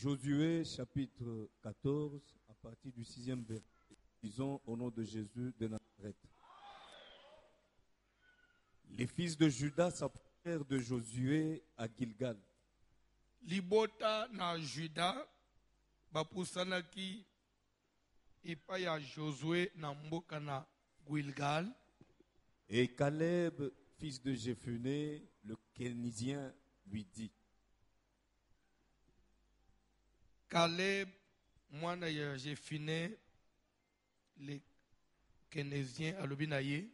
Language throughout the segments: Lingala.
Josué chapitre 14, à partir du 6e verset. Disons au nom de Jésus de Nazareth. Les fils de Judas s'approchèrent de Josué à Gilgal. Libota na Juda bapusanaki ipa ya Josué na mboka na Gilgal. Et Caleb, fils de Jephuné, le Kénisien, lui dit: Caleb, mwana ya Jephuné, le Kénisien alobinaye.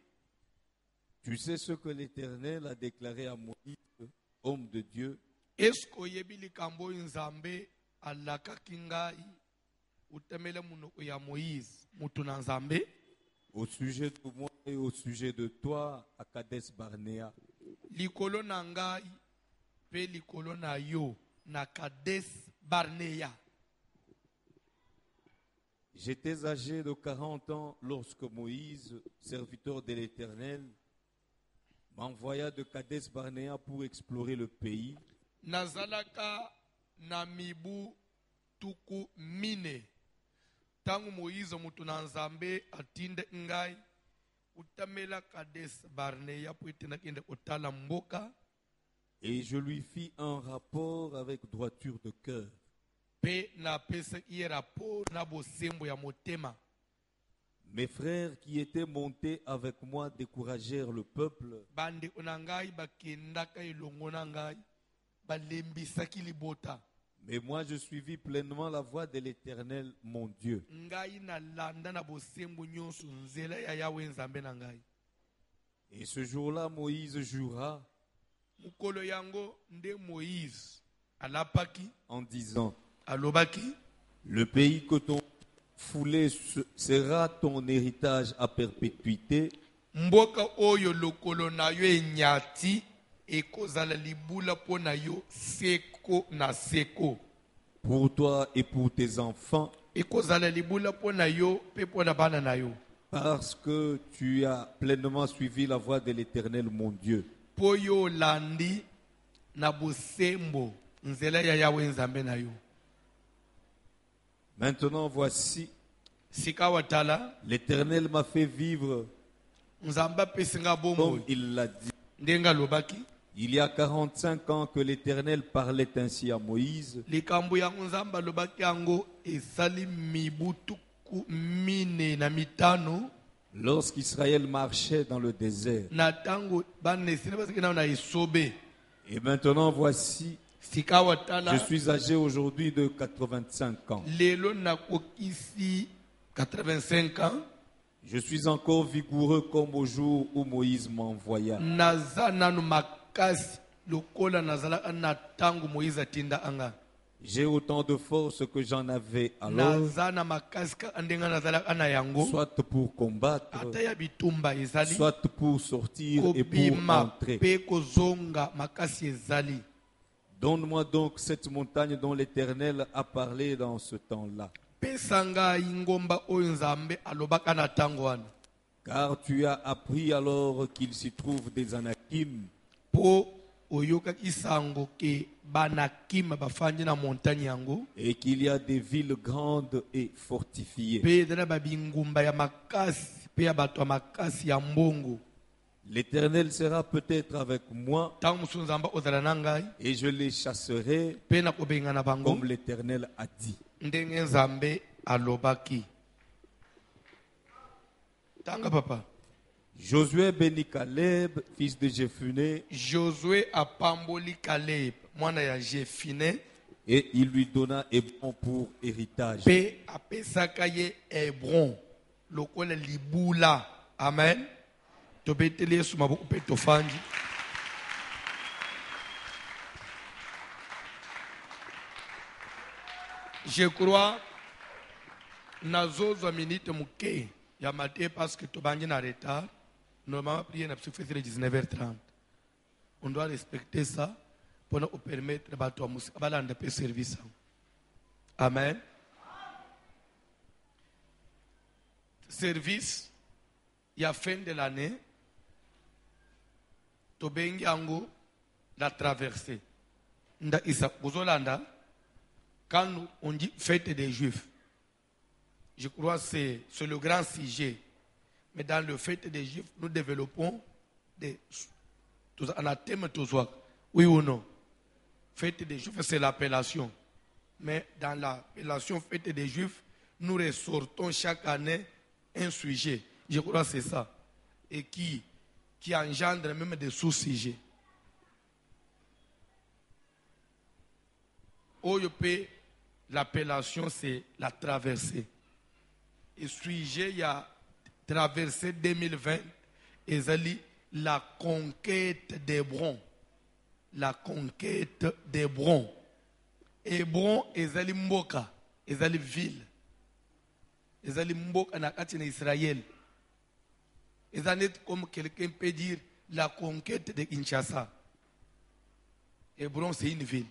Tu sais ce que l'Éternel a déclaré à Moïse, homme de Dieu? Est-ce que yebili kambo nzambe alakaki ngai utemele munoko ya Moïse mutu na nzambe Au sujet de moi et au sujet de toi à Kades Barnea. likolo na ngai pe likolo na yo na Kades Barnea. J'étais âgé de 40 ans lorsque Moïse, serviteur de l'Éternel, m'envoya de Kades Barnea pour explorer le pays. Nazalaka na mibu tuku mine tangu Moïse mutu na nzambe atinde ngai utamela Kades Barnea po itena kende kotala mboka. Et je lui fis un rapport avec droiture de cœur. Pe na pesa ki rapport na bosembo ya motema. Mes frères qui étaient montés avec moi découragèrent le peuple. Bande onangai bakendaka ilongo na ngai balembisaki libota. Mais moi je suivis pleinement la voie de l'Éternel mon Dieu. Ngai na landa na bosembo nyonso nzela ya Yawe nzambe na ngai. Et ce jour-là Moïse jura Mukolo yango nde Moïse alapaki en disant: alobaki, le pays que ton foulé sera ton héritage à perpétuité. mboka oyo lokolo na yo enyati ekozala libula po na yo seko na seko. Pour toi et pour tes enfants, Ekozala libula po na yo pe po na bana na yo. parce que tu as pleinement suivi la voie de l'Éternel mon Dieu. Po yo landi na bosembo nzela ya Yawe nzambe na yo. Maintenant voici, Sika watala l'Éternel m'a fait vivre nzamba pesinga comme bombo il l'a dit. ndenga lobaki. Il y a 45 ans que l'Éternel parlait ainsi à Moïse. Likambo ya nzamba lobaki yango esali mibutuku mine na mitano. Lorsqu'Israël marchait dans le désert. Na tango banesine basiki na isobe. Et maintenant voici, Sika watala je suis âgé aujourd'hui de 85 ans. lelo na kokisi 85 ans. Je suis encore vigoureux comme au jour où Moïse m'envoya. Naza nanu makasi lokola nazala na tango Moïse atinda anga. J'ai autant de force que j'en avais alors, Naza na makasi ka ndenga nazala ana yango. soit pour combattre, Ata ya bitumba ezali soit pour sortir et pour kobima entrer. pe kozonga makasi ezali. Donne-moi donc cette montagne dont l'Éternel a parlé dans ce temps-là. Pesanga ingomba oyo nzambe alobaka na tango wana. Car tu as appris alors qu'il s'y trouve des Anakim, Po oyokaki sango ke banakim bafandi na montagne yango. et qu'il y a des villes grandes et fortifiées. Pe dana babingumba ya makasi pe ya bato ya makasi ya mbongo. L'Éternel sera peut-être avec moi, Tango mosusu nzambe ozala na ngai et je les chasserai pe na kobenga na bango comme l'Éternel a dit. ndenge nzambe alobaki. Tanga papa. Josué bénit Caleb, fils de Jephuné, Josué apamboli Caleb mwana ya Jefine et il lui donna Hébron pour héritage. pe apesaka ye Hebron lokola libula. Amen. Tobeteli Yesu maboko pe tofandi. Je crois nazozwa minute muke ya matin parce que tobangi na retard. Normalement prier na psifesi 19h30. On doit respecter ça pour nous permettre bato wa musika balanda pe service. Amen. Service ya fin de l'année tobengi yango la traversée. Nda isa kuzolanda quand on dit fête des Juifs, je crois que c'est le grand sujet. Mais dans le fête des Juifs, nous développons des anathèmes tozoak. Oui ou non? Fête des Juifs, c'est l'appellation. Mais dans l'appellation fête des Juifs, nous ressortons chaque année un sujet. Je crois que c'est ça. Et qui engendre même des sous-sujets. OYP, l'appellation, c'est la traversée. Et sujet, il y a traversée 2020, et la conquête d'Hébron. La conquête d'Hébron. Hébron, ezali mboka, ezali ville. Ezali mboka na kati na Israël. Ezali comme quelqu'un peut dire la conquête de Kinshasa. Hébron, c'est une ville.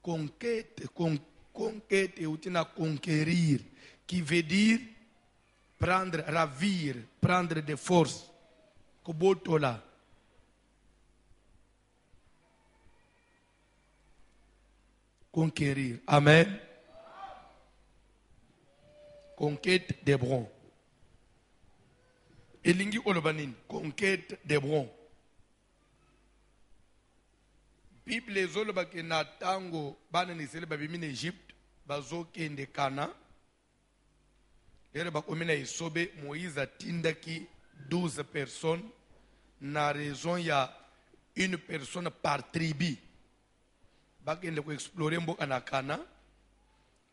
Conquête, et outina conquérir, qui veut dire prendre, ravir, prendre des forces. Kobotola. Conquérir. Amen. Conquête d'Hébron. Elingi Olobanin, conquête d'Hébron. Bible ezoloba ke na tango bana nisele babimi na Egypte bazokende Kana. Lere bakomina isobe Moïse atindaki 12 personnes na raison ya une personne par tribu. Bakende ko explorer mboka na Kana.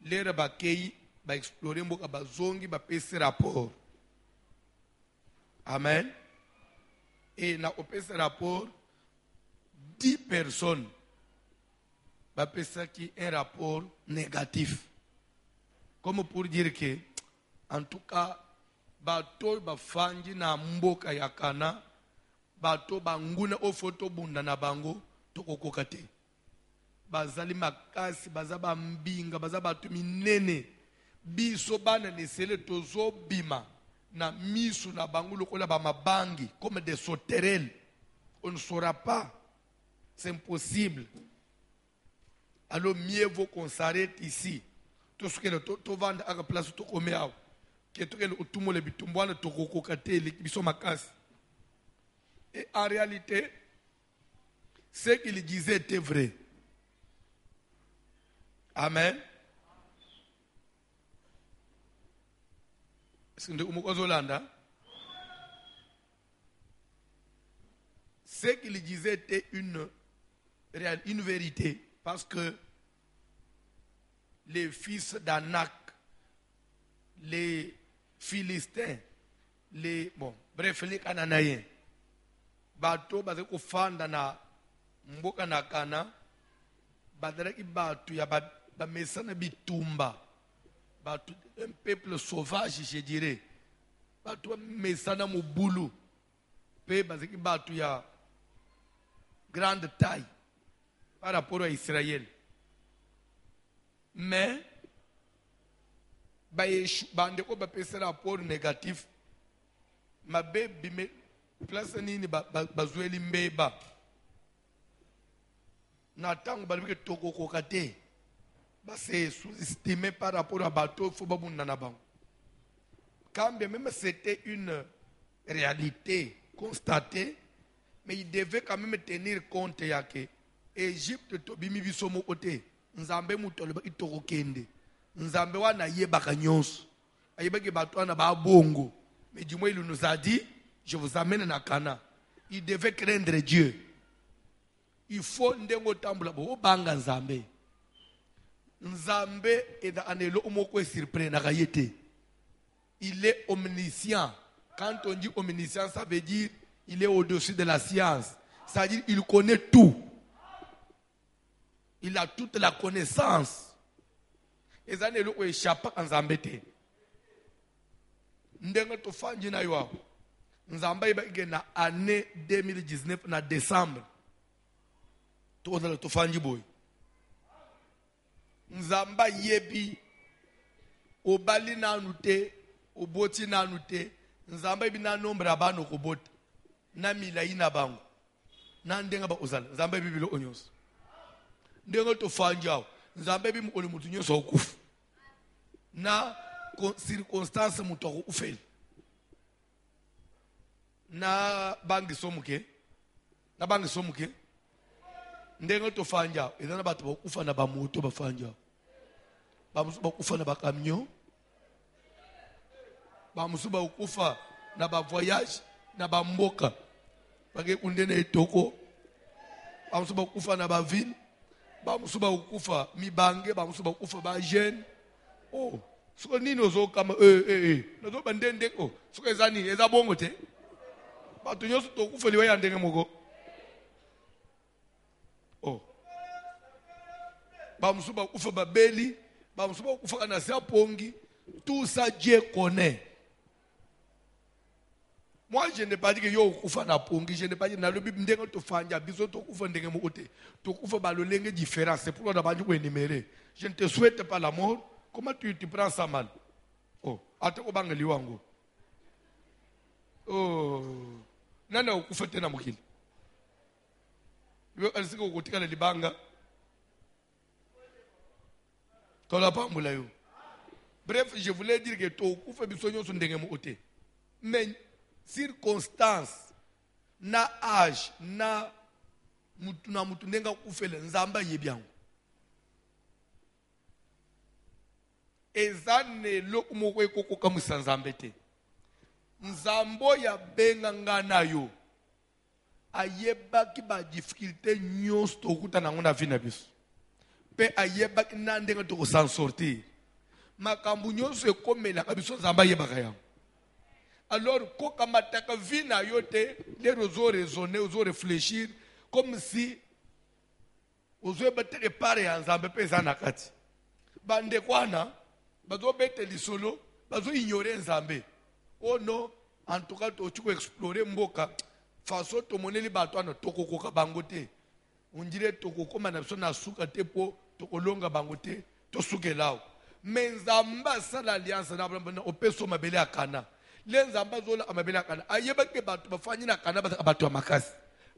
Lere bakei ba explorer mboka bazongi ba pesi rapport. Amen. Et na opesi rapport 10 personnes qui un rapport négatif. Comme pour dire que, en tout cas, bato bafanji na mboka ya Kana, bato banguna o photo bunda na bango tokokoka te. Bazali makasi, bazaba mbinga, bazaba batu minene. Biso bana nesele tozo bima na misu na bango lokola ba mabangi comme des sauterelles. On ne saura pas. C'est impossible. Alors mieux vaut qu'on s'arrête ici. Tout ce que tu vends à la place où tu commets, que tu as tout le monde et en réalité, ce qu'il disait était vrai. Amen. Ce qu'il disait était une vérité, parce que les fils d'Anak, les Philistins, les Cananéens, bato bazé ko fanda na mboka na Kana, badaraki bato ya ba mesana bitumba, bato un peuple sauvage, je dirais, bato mesana mubulu, pe bazaki bato ya grande taille par rapport à Israël. Mais, bandeko ba pesa rapport négatif, ma bébé, place nini bazweli mbeba. Na tango balibike toko kokate, c'est sous-estimé par rapport à bateau, faut pas bunda na bango. Quand bien même c'était une réalité constatée, mais il devait quand même tenir compte ya que Égypte tobimi biso mo côté nzambe mutolo itoko kende nzambe wana yebaka nyonso ayebaki bato wana ba bongo, mais du moins il nous a dit je vous amène na Kana. Il devait craindre Dieu. Il faut ndengo tambula bo banga nzambe est anelo omoko surprenant na kayete. Il est omniscient. Quand on dit omniscient, ça veut dire il est au-dessus de la science. C'est-à-dire il connaît tout. Il a toute la connaissance. Et ça n'est pas échappé en Zambété. Ndenga to fanji na yo. Nzamba iba na année 2019 na décembre. To na to fanji boy. Nzamba yebi obali na nute, oboti na nute. Nzamba ibi na nombre abano kobota. Na milai na bango. Na ndenga ba uzala. Nzamba ibi bilo onyos. Ndenga to fanjao. nzambe bimukole mutu nyonso akufa na circonstance mutu akufeli na bangi somuke ndenge tofanja ezana bato bakufa na bamoto bafanja bamusu bakufa na bakamyon bamusu bakufa na bavoyage na bamboka bage kunde na etoko bamusu bakufa na baville bamusu bakufa mibange bamusu bakufa ba jeune oh soko nini ozokama nazo bandende oh soko ezani eza bongo te bato nyonso tokufa liwa ya ndenge moko oh bamusu bakufa babeli bamusu bakufa na sapongi tout ça Dieu connaît. Moi je n'ai pas dit que yo kufa na pongi, je n'ai pas dit na le Bible ndenge to fanja biso to kufa ndenge moko te to kufa ba lolenge différent, c'est pourquoi on a pas dû énumérer. Je ne te souhaite pas la mort. Comment tu prends ça mal? Oh, atako bangali wangu. Oh, nana ukufa tena mukili. Yo alisiko kutika na libanga. Tola pambula yo. Bref, je voulais dire que to ukufa biso nyonso ndenge moko te. Mais circonstance na âge na mutu ndenga kufela nzamba yebyango ezane lokumoko ekokoka musanzambe te nzambo ya benga ngana yo ayebaki ba difficulté nyonso tokuta nango na vie na biso pe ayebaki na ndenga to s'en sortir makambu nyonso ekomelaka biso nzamba yebaka yango. Alors, quand mataka vina yote, les ozo raisonner, ozo réfléchir, comme si ozo bete réparer ensemble pesa nakati. Bande kwana, bazo bete lisolo, bazo ignorer ensemble. Oh non, en tout cas, tu peux explorer mboka. Façon to moneli bato ano tokokoka bangote. On dirait tokoko manapso na suka tepo, tokolonga bangote, to suke lao. Mais nzamba sa l'alliance na opeso mabele akana. Lenzamba zola amabela kana ayeba ke bato bafanyi na kana bato makasi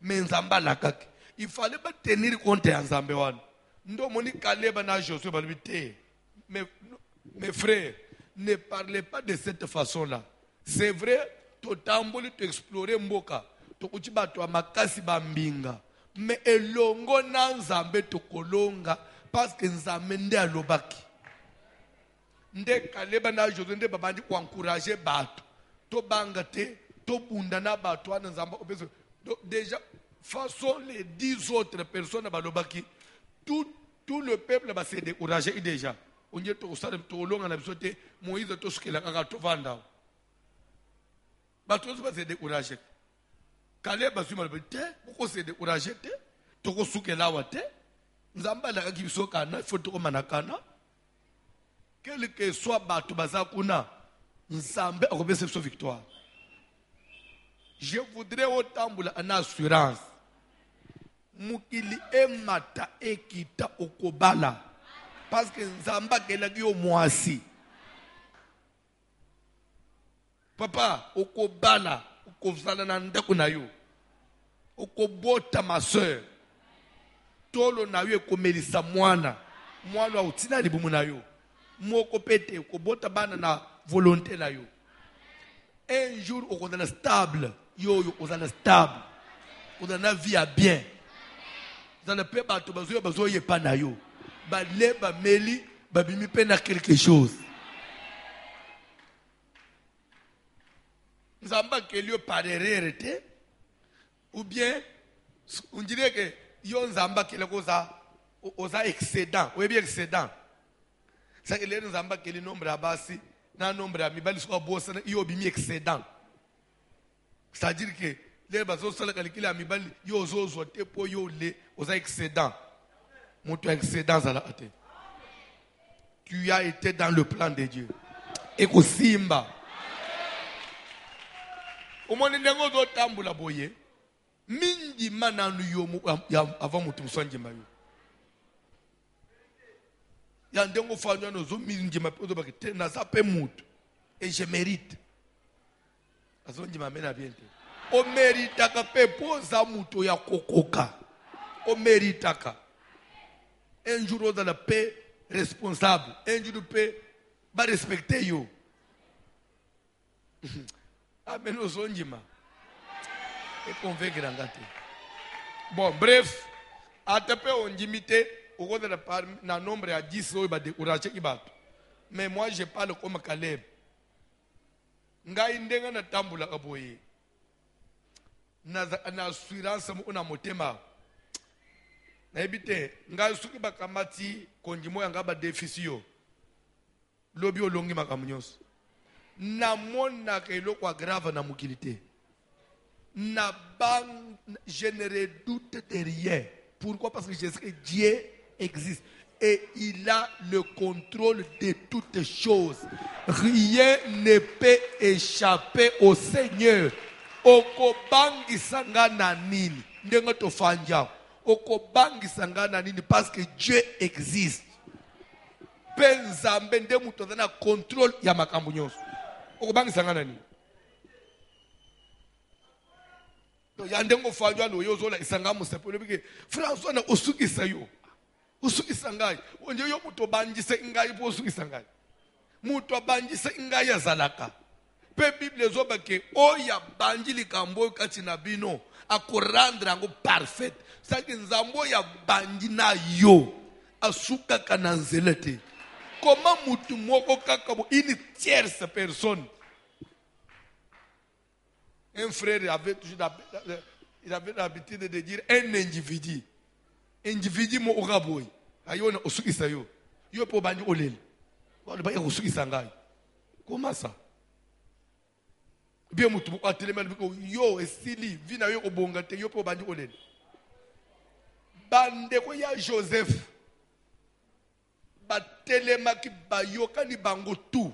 menzamba lakaki il fallait pas tenir compte ya nzambe wana ndo moni Kaleba na Josué balibité mes frères ne parlez pas de cette façon là c'est vrai to tamboli to explorer mboka to kuti bato makasi bambinga mais elongo na nzambe to kolonga parce que nzambe nde alobaki nde Kaleba na Josué nde babandi ko encourager bato to bangate, to bundana batwa nzamba obeso. Déjà, façon les 10 autres personnes balobaki, tout le peuple va se décourager déjà. On y est au stade to longa na bisote Moïse to skela kaka to vanda. Bato va se décourager. Kaleb basu malbete, pourquoi se décourager te? To ko sukela wate. Nzamba la kibiso kana, faut to manakana. Quel que soit bato bazakuna Nzambe akobese biso victoire. Je voudrais autant en assurance. Mukili emata ekita okobala. Parce que Nzamba kelaki yo mwasi. Papa, okobala, okozala na ndako na yo. Okobota ma soeur. Tolo na yo ekomelisa mwana. Mwana utina libumu na yo. Moko pete okobota bana na volonté là yo. Un jour on est stable, yo on est stable. On a vie à bien. Dans le pays bato bazo ye pa na yo. Ba le ba meli ba bimi pe na quelque chose. Nzamba que lieu parerere te ou bien on dirait que yo nzamba que le koza oza excédent, ou bien excédent. Ça que les nzamba que le nombre abasi na nombre ya mibali so bossa yo bimi excédent. C'est-à-dire que les bazo sala kalikila mibali yo zozo te po yo le oza excédent. Moto excédent za la ate. Tu as été dans le plan de Dieu. Et ko simba. Au monde ndengo zo tambula boye. Mingi mananu yo avant moto musanje mayo. Yandengo fanyo no zo mingi mapezo bakite na sape mutu et je mérite azonji mamena bien te o méritaka pe poza mutu ya kokoka o méritaka un jour on a la paix responsable, un jour de paix va respecter yo. Amen aux onjima. Et convaincre ngati. Bon, bref, à taper on limité au cours de la nombre à 10 ou ba décourager ibatu. Mais moi je parle comme Caleb. Ngai ndenga na tambula kaboye. Na assurance mu na motema. Na ebite ngai suki bakamati konjimo yanga ba déficit. Lobi olongi makamunyoso. Na mona ke lokwa grave na mukilité. Je ne redoute de rien. Pourquoi? Parce que je sais que Dieu existe. Et il a le contrôle de toutes choses. Rien ne peut échapper au Seigneur. Okobangi sangana nini. Ndengo tofanja. Okobangi sangana nini. Parce que Dieu existe. Penzambe nde mutozana contrôle ya makambo nyonso. Okobangi sangana nini. Yandengo fajwa no yozola isanga musepolo bike François na osukisa yo usukisa ngai onje yo muto banjise ngai po osukisa ngai muto banjise ngai azalaka pe Bible zoba ke oya banjili kambo kati na bino akorandra ngo parfait saki nzambo ya banji na yo asuka kana nzelete koma mutu moko kaka une tierce personne. Un frère avait toujours l'habitude de dire un individu. Individu mo okaboy. Ayona osukisa yo. Yo po banji olele. Wala ba osukisa ngai. Comment ça? Bien mutu ko atelemel biko yo esili vina yo obonga te yo po banji olele. Bande ko ya Joseph. Batelema ki bayoka ni bango tu.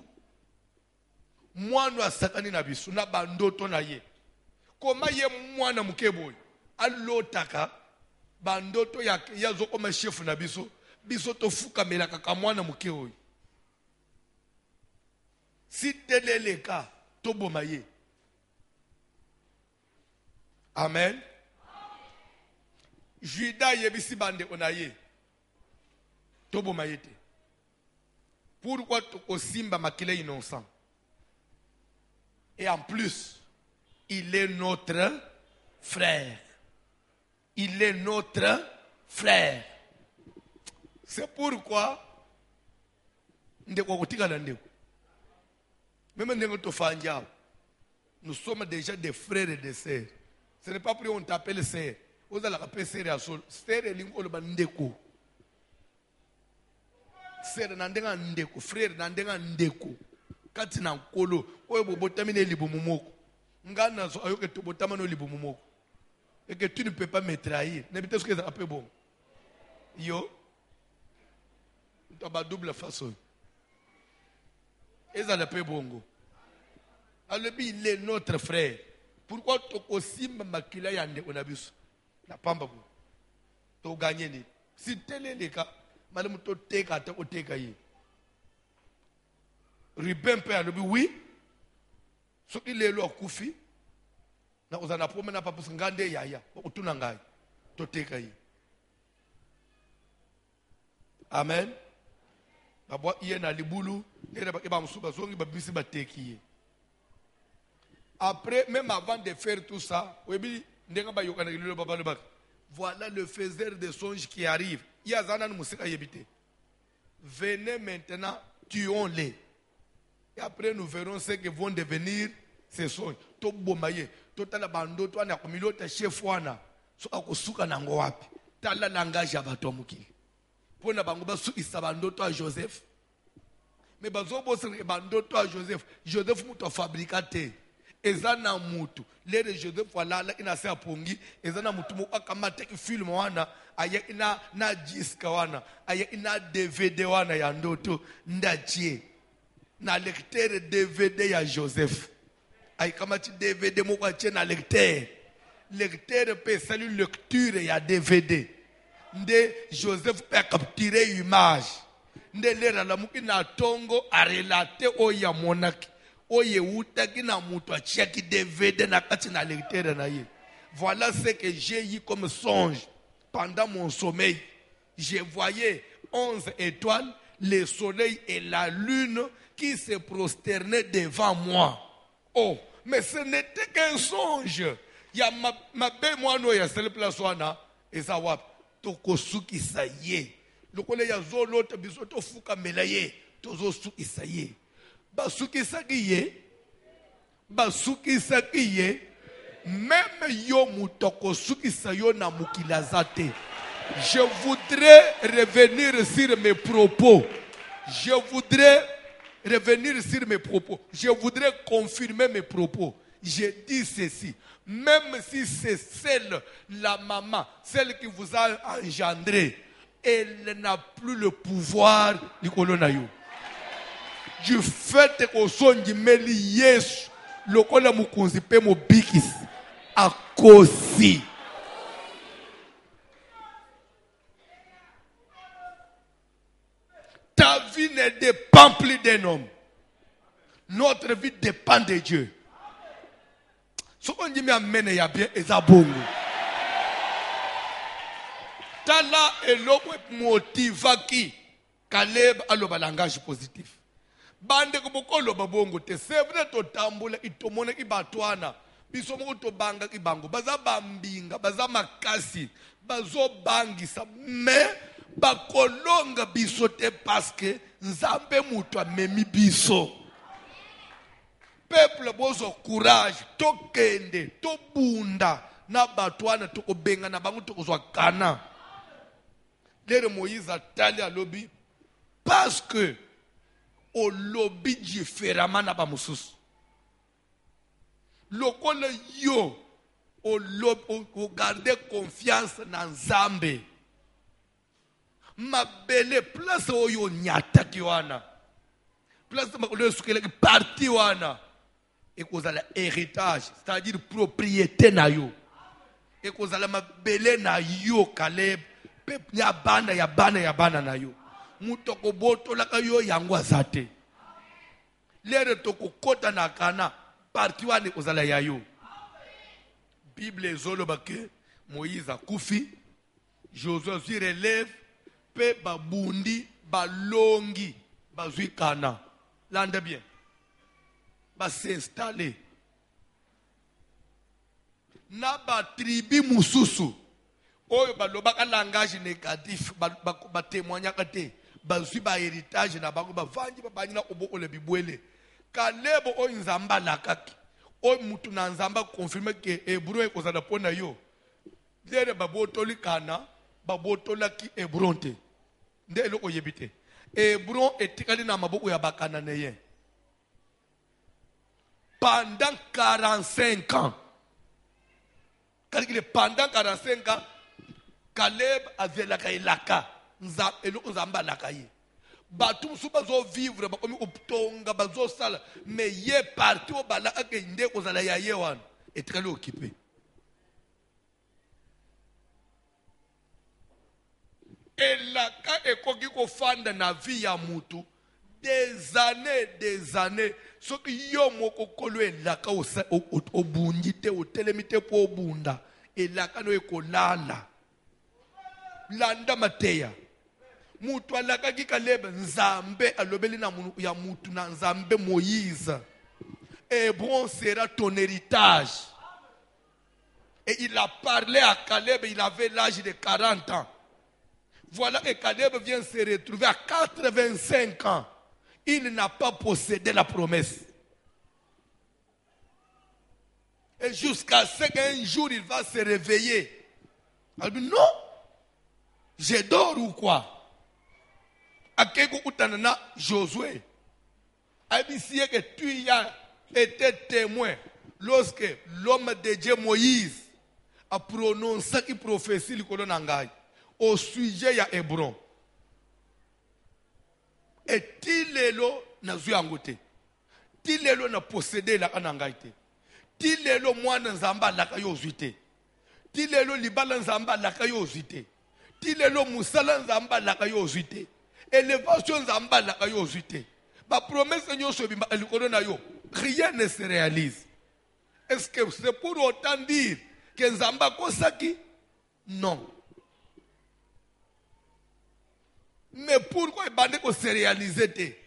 Mwana asakani na biso na bandoto na ye. Koma ye mwana mukeboy alotaka bandoto ya zoko ma chef na biso biso tofuka melaka ka mwana mukeoy si teleleka toboma ye. Amen. Juda yebisi bande onaye toboma ye te. Pourquoi tokosimba makile innocent? Et en plus il est notre frère. Il est notre frère. C'est pourquoi nous sommes déjà des frères et des sœurs. Ce n'est pas pour qu'on t'appelle sœur. Vous allez l'appeler sœur à sol. Sœur est l'ingolo bandeko. Sœur nandenga ndeko. Frère nandenga ndeko. Kati na nkolo. Oye bobotamine libo mumoko. Ngana so ayoke tobotama no libo mumoko. Et que tu ne peux pas me trahir. N'habite ce que ça appelle bon. Yo. Tu as double façon. Et ça l'appelle bongo. Alors il est notre frère. Pourquoi tu osimba makila yande onabus? La pamba bo. Tu gagner ni. Si tel est le cas, madame to teka ta o teka yi. Ruben peut aller oui. Ce qu'il est là kufi. Na uzana pome na papa ngande yaya. Otuna ngai. To teka yi. Amen. Babwa iye na libulu. Après, même avant de faire tout ça, voilà le faiseur de songes qui arrive. Venez maintenant, tuons-les. Et après, nous verrons ce que vont devenir ces songes. Total bando to na komilota chef wana so akosuka na ngo wapi tala langage abato mukili pona bango basu isabando to a Joseph mais bazobo se bando to a Joseph muto fabricateur ezana mutu lere Joseph wala la ina sa pongi ezana mutu mo akamata ki film wana aya ina na disk wana aya ina DVD wana ya ndoto ndachie na lecteur DVD ya Joseph. Comme tu DVD, moi je na lecteur. Lecteur peut saluer lecture ya DVD. Nde Joseph peut capturer image. Nde lera la muki na tongo a relater oya monaki. Oye utaki na mutu achia ki DVD na kati na lecteur na ye. Voilà ce que j'ai eu comme songe pendant mon sommeil. je voyais 11 étoiles, le soleil et la lune qui se prosternaient devant moi. Oh, mais ce n'était qu'un songe. Il y a ma belle moine, il y a celle place wana, et ça va, tokosuki sa ye. Le collègue a zolote, bisoto fuka melaye, tozo suki sa ye. Basuki sa ye, basuki sa ye, même yo mutoko suki sa yo na mukilazate. Je voudrais revenir sur mes propos. Je voudrais revenir sur mes propos. Je voudrais confirmer mes propos. Je dis ceci. Même si c'est celle, la maman, celle qui vous a engendré, elle n'a plus le pouvoir du colonayo. Du fait que son du meli yes, le kola mukunzi pe mo bikis à cause. Ta vie ne dépend plus d'un homme. Notre vie dépend de Dieu. Ce qu'on dit, mais il y a bien et ça bon. Tala et l'autre motivaki. Caleb a le langage positif. Bande ko bokolo babongo te sevre to tambula itomona ki batwana. Bisomo to banga ki bango. Baza bambinga, baza makasi, bazo bangisa mais bakolonga biso te parce que nzambe mutu amemi biso. Peuple bozo courage, to kende, to bunda na batwana to kobenga na bango to kozwa kana. Lere Moïse atali a lobby parce que au lobby différemment na ba mususu. Lokole yo au garder confiance na nzambe. Mabele place oyo nyata ki wana. Place makolo sukele ki parti wana. Et kozala héritage, c'est-à-dire propriété na yo. Et kozala mabele na yo Caleb, pep ya bana na yo. Mutoko boto laka yo yango azate. Lere toko kota na kana, parti wana kozala ya yo. Bible ezoloba ke Moïse akufi, Josué se relève, pe babundi, balongi, bazui kana. Lande bien. Va s'installer. Na ba tribu mususu. Oyo baloba ka langage négatif, ba témoignaka te. Bazui ba héritage na bango ba vangi ba bani na oboko le bibwele. Caleb o nzamba lakaki. O mutu na nzamba confirmer que Hébreu ekozala pona yo. Lere babotoli kana, babotola ki Hébron te. Nde eloko yebite. Hébron etikali na maboko ya bakananéen. Pendant 45 ans. Pendant 45 ans, Caleb avait la kailaka. Nzamba la kaye. Batum suba zo vivre ba komi optonga bazo sala mais ye parti o bala ake inde ko zala ya yewan etkali occupé. Et la ka ekoki ko fanda na vie ya mutu des années ce qui yo moko kolwe la ka o bundite o telemite po bunda et la ka no ekolala landa mateya. Mutu alakaki Caleb nzambe alobeli na munu ya mutu na nzambe Moïse. Hébron sera ton héritage. Et il a parlé à Caleb, il avait l'âge de 40 ans. Voilà que Caleb vient se retrouver à 85 ans. Il n'a pas possédé la promesse. Et jusqu'à ce qu'un jour il va se réveiller. Il dit non, je dors ou quoi? Akeko utanana Josué. Abisie que tu as été témoin lorsque l'homme de Dieu Moïse a prononcé une prophétie au sujet de Hébron. Et Tilelo n'a vu angoté. Tilelo n'a possédé la anangaïté. Tilelo moi n'zamba la kayozité. Tilelo libala n'zamba la kayozité. Tilelo musala n'zamba la kayozité. Élévation n'zamba la kayozité. Ma promesse rien ne se réalise. Est-ce que c'est pour autant dire que Nzamba Kosaki? Non. Mais pourquoi il faut se réaliser?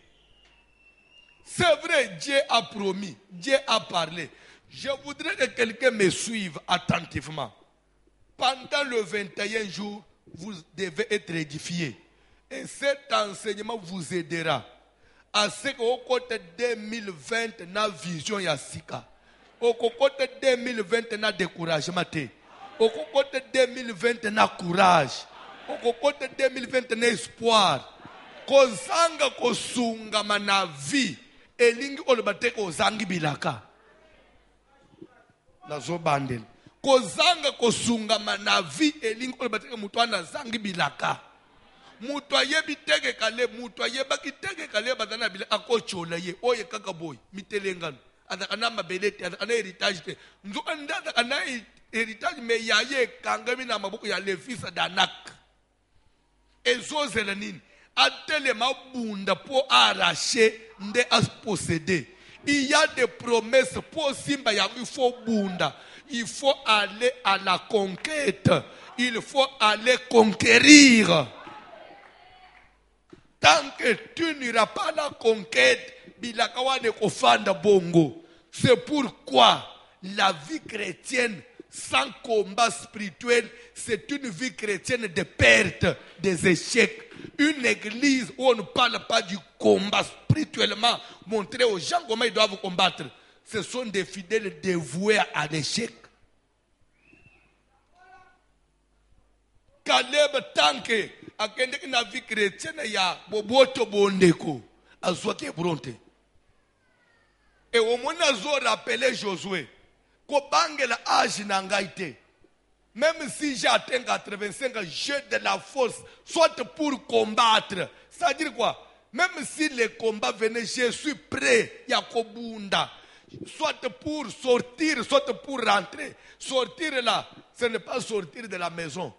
C'est vrai, Dieu a promis, Dieu a parlé. Je voudrais que quelqu'un me suive attentivement. Pendant le 21 jours, vous devez être édifié. Et cet enseignement vous aidera à ce qu'au côté 2020, na vision yasika. Au côté 2020, na découragement. Au côté 2020, na courage. Au côté 2020, na espoir. Kozanga kosunga mana vie. Elingi olobate kozangi bilaka. Nazo bandel. Kozanga kosunga mana vie. Elingi olobate mutwana zangi bilaka. Mutu ayebi tege kale, mutu ayeba ki tege kale badana bila akochola ye. Oye kaka boy, mitelengano. Adakana mabelete, adakana héritage te. Nzo anda adakana héritage me yaye kangami na mabuku ya lefisa danak. Ezo zelanini. Atele mabunda pour arracher, nde as posséder. Il y a des promesses pour Simba, il faut bunda. Il faut aller à la conquête. Il faut aller conquérir. Tant que tu n'iras pas à la conquête, bilakawa de kofanda bongo. C'est pourquoi la vie chrétienne sans combat spirituel, c'est une vie chrétienne de perte, des échecs. Une église où on ne parle pas du combat spirituellement, montrer aux gens comment ils doivent combattre. Ce sont des fidèles dévoués à l'échec. Caleb tanke akende na vie chrétienne ya boboto bondeko azwaki bronte. Et au moins azo rappeler Josué ko bangela âge na ngai te. Même si j'ai atteint 85 ans, j'ai de la force, soit pour combattre. C'est-à-dire quoi? Même si les combats venaient, je suis prêt, Yakobunda. Soit pour sortir, soit pour rentrer. Sortir là, ce n'est pas sortir de la maison.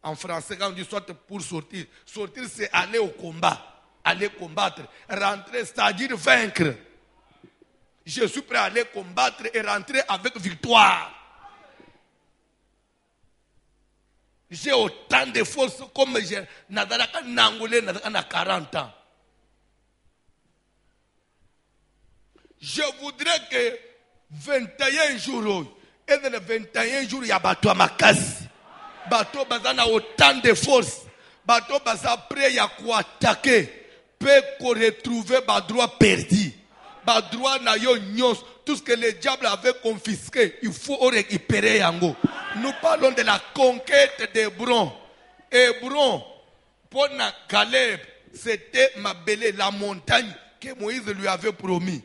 En français, quand on dit soit pour sortir, sortir c'est aller au combat, aller combattre. Rentrer, c'est-à-dire vaincre. Je suis prêt à aller combattre et rentrer avec victoire. J'ai autant de force comme j'ai Nadaraka Nangolé Nadana 40 ans. Je voudrais que 21 jours, et dans les 21 jours, il y a bateau makasi. Bateau bazana autant de force. Bateau baza prêt à quoi attaquer. Peut retrouver ba droit perdu. Ba droit na yo nyos. Tout ce que le diable avait confisqué, il faut récupérer yango. Nous parlons de la conquête d'Hébron. Hébron, pour Caleb, c'était Mabélé, la montagne que Moïse lui avait promis.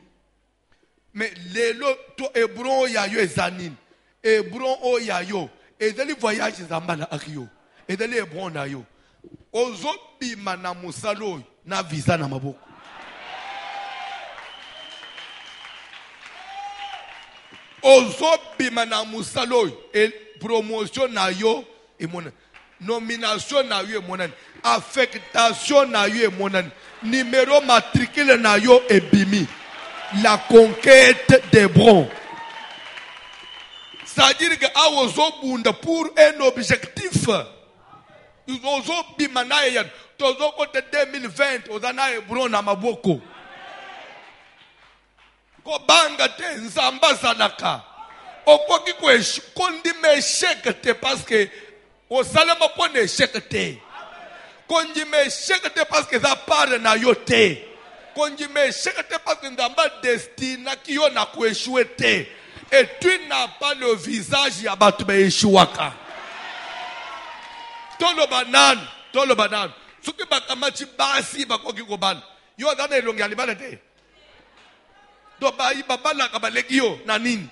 Mais l'autre Hébron yayo ezanin. Hébron o yayo. Et dans les voyages zambala akyo. Et dans les Hébron na yo. Ozo bima na musalo na visa na maboko. Ozo bima na musalo et promotion na yo et mon nomination na yo et mon affectation na yo et mon numéro matricule na yo et bimi. La conquête d'Hébron. C'est-à-dire que Aozo bunda pour un objectif. Ozo bima na ya tozo côté 2020 ozana Hébron na maboko. Kobanga te nzamba zanaka. Okoki kwesh kondi meshek te parce que au salama pone échec te. Kondi meshek te parce que ça part na yo te. Kondi meshek te parce que nzamba destina ki yo na kueshwe te. Et tu n'as pas le visage ya batu be eshuaka. Tolo banan. Suki bakamachi basi bakoki koban. Yo dana elongi alibana te. Do ba ibabala kabalegio na nini?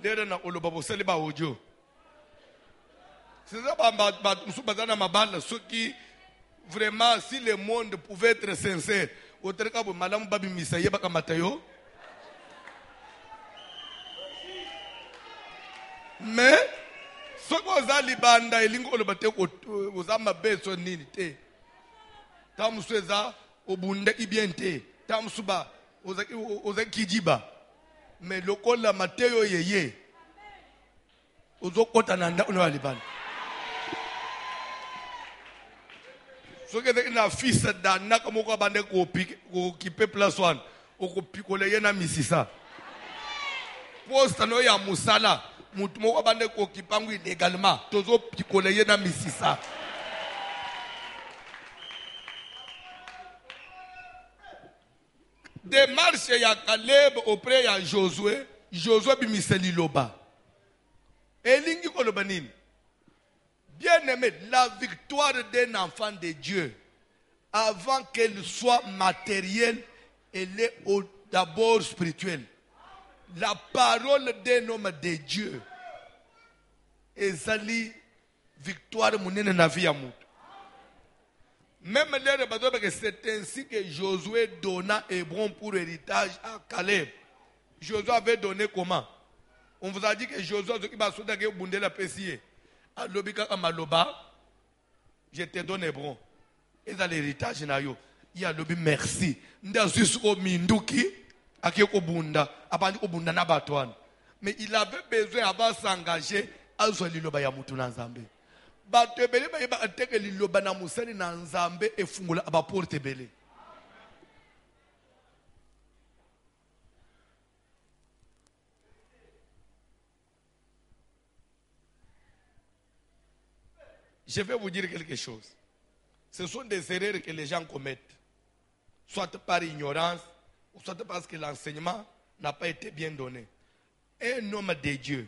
Lere na olobabo seliba ojo. C'est ça ba mabala ceux qui vraiment si le monde pouvait être sincère, otereka bo malamu babi misaye baka matayo. Mais ce que za libanda elingo olobate ozama beso nini te. Tamsweza obunda ibiente tamsuba oza kijiba mais lokola Mateo yeye uzokota nanda unawalibana soke na fils dana kama ko bande ko kipe plus 1 okupikole yena misisa posta no ya musala mutu moko bande ko kipangu illégalement tozo pikole yena misisa démarche ya Caleb auprès ya Josué bimiseli loba elingi koloba nini. Bien-aimé, la victoire d'un enfant de Dieu, avant qu'elle soit matérielle, elle est d'abord spirituelle. La parole d'un homme de Dieu, ezali victoire munene na vie ya mutu. Même c'est ainsi que Josué donna Hébron pour héritage à Caleb. Josué avait donné comment? On vous a dit que Josué a donné la pessier. Je te donne Hébron. Et dans l'héritage, il y a l'obi merci. Mais il avait besoin avant de s'engager à Zoliloba Yamutuna Nzambe. Je vais vous dire quelque chose. Ce sont des erreurs que les gens commettent. Soit par ignorance, ou soit parce que l'enseignement n'a pas été bien donné. Un homme de Dieu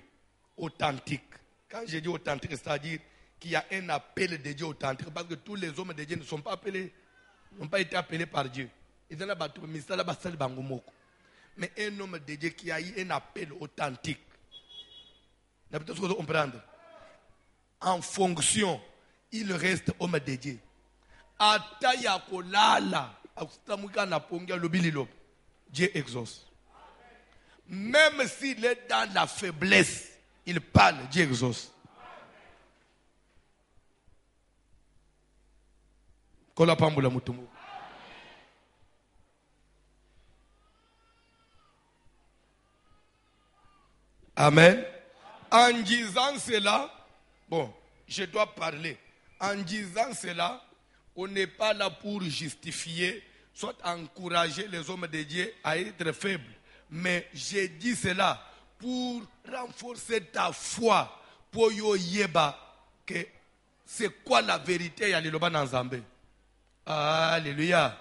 authentique. Quand je dis authentique, c'est-à-dire qu'il y a un appel de Dieu authentique. Parce que tous les hommes de Dieu ne sont pas appelés, n'ont pas été appelés par Dieu. Mais un homme de Dieu qui a eu un appel authentique. Vous peut comprendre. En fonction, il reste homme de Dieu. Ataya kolala, Dieu exauce. Même s'il est dans la faiblesse, il parle, Dieu exauce. Amen. En disant cela, bon, je dois parler. En disant cela, on n'est pas là pour justifier, soit encourager les hommes de Dieu à être faibles. Mais j'ai dit cela pour renforcer ta foi, pour yo yeba que c'est quoi la vérité ya liloba na Nzambe. Alléluia.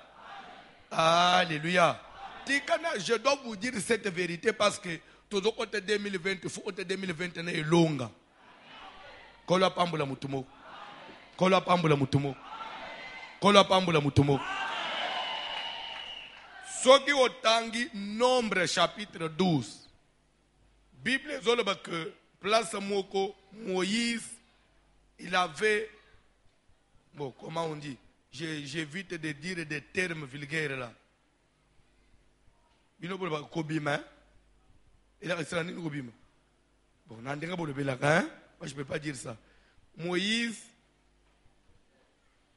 Alléluia. Je dois vous dire cette vérité parce que tout le côté 2020, il faut 2021 est longue. Kola pambula mutumo. Kola pambula mutumo. Kola pambula mutumo. Soki otangi Nombre chapitre 12. Bible zoloba que place moko Moïse il avait bon comment on dit j'évite de dire des termes vulgaires là. Il n'a pas kobima. Il a resté là ni kobima. Bon n'andenga bolo belaka hein. Moi je peux pas dire ça. Moïse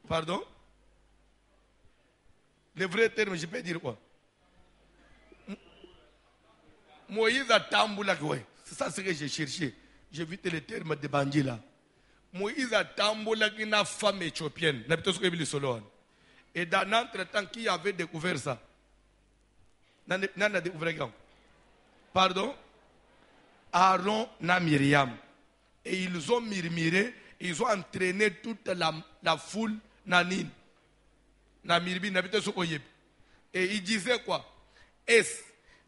pardon. Le vrai terme je peux dire quoi? Moïse a tamboula, c'est ça ce que j'ai cherché. J'ai vu le terme de bandit là. Moïse a tamboula une femme éthiopienne. Et dans l'entretemps, qui avait découvert ça? N'a découvert. Pardon? Aaron et Myriam. Et ils ont murmuré, ils ont entraîné toute la foule nanine. Et ils disaient quoi?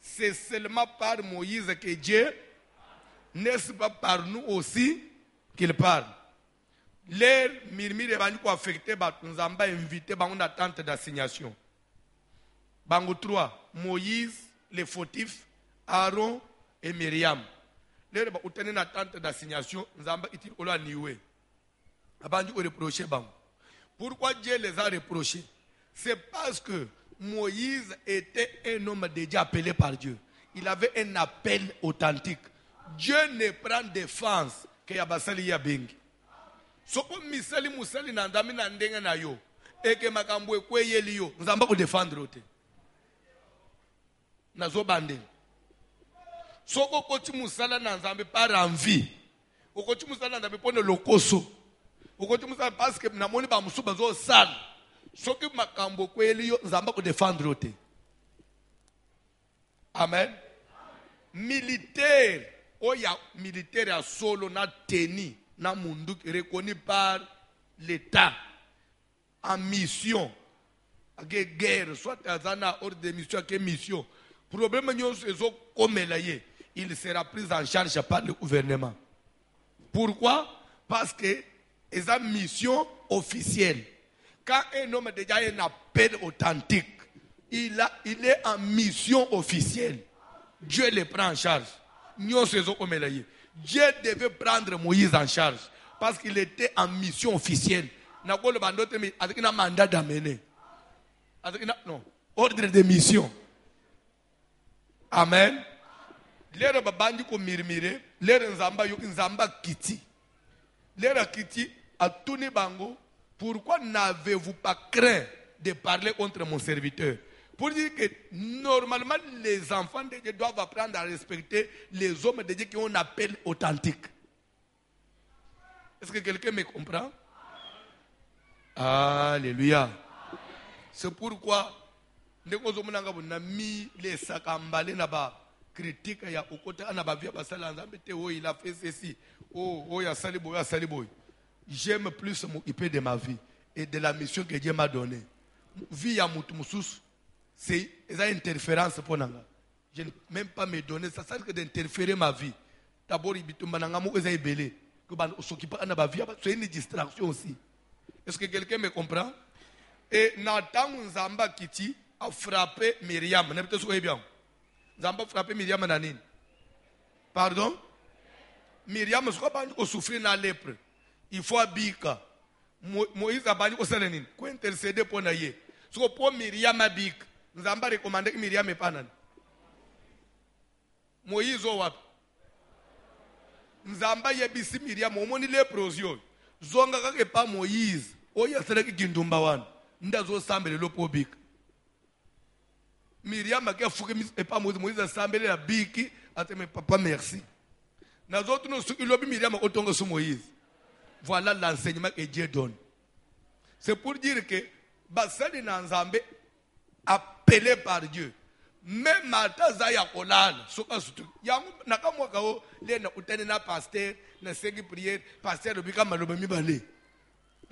C'est seulement par Moïse que Dieu, n'est-ce pas par nous aussi qu'il parle. L'air murmure est affecté, nous avons invité à une attente d'assignation. Bango 3, Moïse, les fautifs, Aaron et Myriam. L'air est une attente d'assignation, nous avons été au nioué. Pourquoi Dieu les a reprochés? C'est parce que Moïse était un homme déjà appelé par Dieu. Il avait un appel authentique. Dieu ne prend défense que Yabasali Yabengi. Soko misali musali nandami nandenga na yo. Eke makambwe kwe yeli yo. Nzamba ko défendre ote. Nazo bande. Soko koti musala nanzambe par envie. okoti musala nzambe pone lokoso okoti musala parce que namoni ba musu bazo sala soki makambo kweli yo nzamba ko défendre te. Amen. Militaire oya militaire ya solo na teni na mundu reconnu par l'état en mission ake guerre soit azana ordre de mission ake mission problème nyonso ezo komela ye il sera pris en charge par le gouvernement. Pourquoi? Parce que c'est une mission officielle. Quand un homme a déjà un appel authentique, il est en mission officielle. Dieu le prend en charge. Dieu devait prendre Moïse en charge parce qu'il était en mission officielle. Avec un mandat d'amener. Non, ordre de mission. Amen. Lera babandi ko mirmire, lera nzamba kiti. Lera kiti a tourné bango. Pourquoi n'avez-vous pas craint de parler contre mon serviteur? Pour dire que normalement les enfants de Dieu doivent apprendre à respecter les hommes de Dieu qui ont un appel authentique. Est-ce que quelqu'un me comprend? Alléluia. C'est pourquoi nous avons mis les sakambale naba. Critique ya okota anabavia basala nzambe te oh il a fait ceci oh ya saliboy ya saliboy. J'aime plus m'occuper de ma vie et de la mission que Dieu m'a donnée. Vie ya mutu mususu c'est une interférence pour nanga. Je ne même pas me donner ça sert que d'interférer ma vie. D'abord ibitumba nanga mo eza ebele que ban s'occuper anabavia c'est une distraction aussi. Est-ce que quelqu'un me comprend? Et Nathan Nzamba Kiti a frappé Myriam. N'est peut-être soyez bien. Nzamba frappé Myriam nanine. Pardon? Myriam, je crois pas qu'on souffre na lèpre. Il faut abika. Moïse a bani au salanine. Quoi intercéder pour naïe. Ce que pour Myriam abik. Nzamba recommandé que Myriam est pas nan. Moïse o wap. Nzamba yebisi Myriam. Au moni léprosio. Zonga kake pas Moïse. Oya seleki gindumba wan. Ndazo sambele lopo bik. Myriam a fouqué et pas Moïse a semblé la biki a dit papa merci. Nous autres nous sommes Myriam autant que Moïse. Voilà l'enseignement que Dieu donne. C'est pour dire que Basali Nanzambe appelé par Dieu. Même Mata Zaya Kolal, Soka Sutu. Yangu Nakamwakao, les na utene na pasteur, na segi prière, pasteur de Bika Malobami Balé.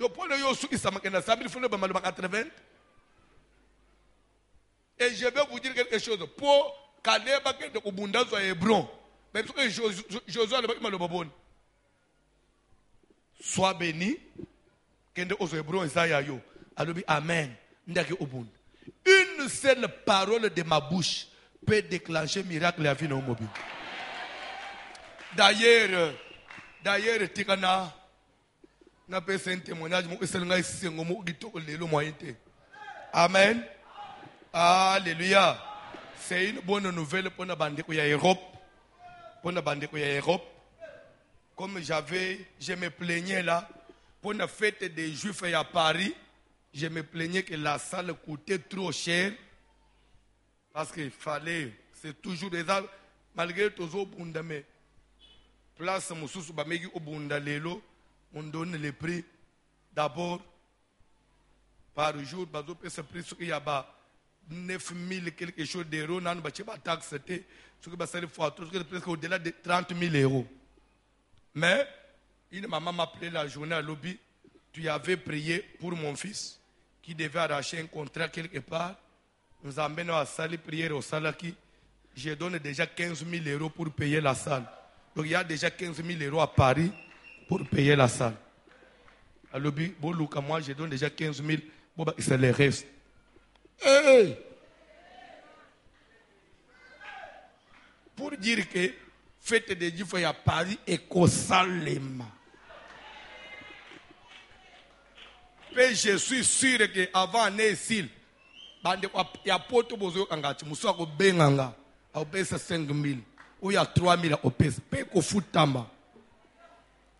Donc pour le Yosu Isamakena Sabil Founo Bamaloba 80. Et je vais vous dire quelque chose. Pour Caleb de Obunda soit Hébron, même que Josué le babon. Sois béni. Kende oso Hébron Isaiah yo. Alors amen. Ndake Obund. Une seule parole de ma bouche peut déclencher miracle la vie dans le mobile. D'ailleurs, Tikana n'a pas un témoignage. Amen. Alléluia. C'est une bonne nouvelle pour la bande de Europe. Pour la bande de Europe. Comme je me plaignais là, pour la fête des Juifs à Paris, je me plaignais que la salle coûtait trop cher. Parce qu'il fallait, c'est toujours des arbres, malgré tout ça, mais place Moussous, Bamegi au Bundalelo, on donne le prix d'abord par jour, bazo peut se prix ce qu'il y a bas. 9 000 quelque chose d'euros, non, bah, tu vas taxer, ce qui va se faire presque au-delà de 30 000 euros. Mais, une maman m'a appelé la journée à lobby, tu avais prié pour mon fils, qui devait arracher un contrat quelque part. Nous amenons à salle prière au salaki. Je donne déjà 15 000 euros pour payer la salle. Donc il y a déjà 15 000 euros à Paris pour payer la salle. À lobby, moi je donne déjà 15 000, bon, bah, c'est le reste. Hey! Pour dire que fête des Juifs à Paris et Kosalema. Mais je suis sûr qu'avant Nessil, il y a pas de besoin d'engagement. Je suis benganga, au pèse 5 000, ou il y a 3 000 au pèse. Paye qu'au fout tamba.